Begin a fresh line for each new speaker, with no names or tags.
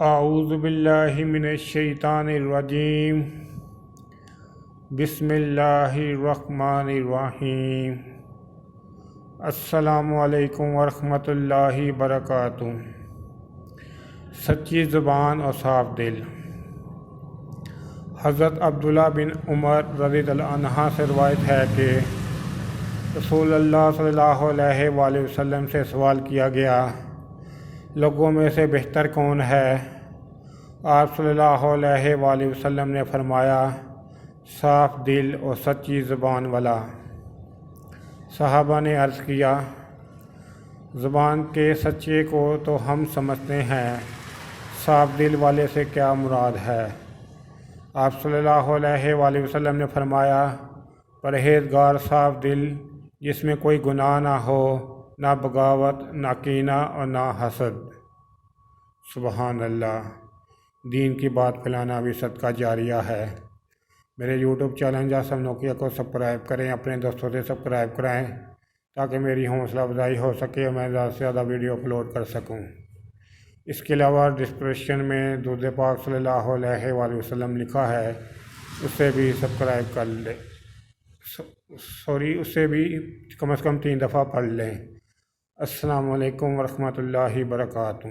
اعوذ باللہ من الشیطان الرجیم بسم اللہ الرحمن الرحیم السلام علیکم ورحمۃ اللہ وبرکاتہ۔ سچی زبان اور صاف دل۔ حضرت عبداللہ بن عمر رضی اللہ عنہ سے روایت ہے کہ رسول اللہ صلی اللہ علیہ وآلہ وسلم سے سوال کیا گیا، لوگوں میں سے بہتر کون ہے؟ آپ صلی اللہ علیہ وآلہ وسلم نے فرمایا، صاف دل اور سچی زبان والا۔ صحابہ نے عرض کیا، زبان کے سچے کو تو ہم سمجھتے ہیں، صاف دل والے سے کیا مراد ہے؟ آپ صلی اللہ علیہ وآلہ وسلم نے فرمایا، پرہیزگار صاف دل جس میں کوئی گناہ نہ ہو، نہ بغاوت، نہ کینہ اور نہ حسد۔ سبحان اللہ۔ دین کی بات پھیلانا بھی صدقہ جاریہ ہے۔ میرے یوٹیوب چینل جاسم نوکیا کو سبسکرائب کریں، اپنے دوستوں سے سبسکرائب کرائیں تاکہ میری حوصلہ افزائی ہو سکے اور میں زیادہ سے زیادہ ویڈیو اپلوڈ کر سکوں۔ اس کے علاوہ ڈسکرپشن میں درود پاک صلی اللہ علیہ وآلہ وسلم لکھا ہے، اسے بھی سبسکرائب کر لیں، اسے بھی کم از کم 3 دفعہ پڑھ لیں۔ السلام علیکم ورحمۃ اللہ وبرکاتہ۔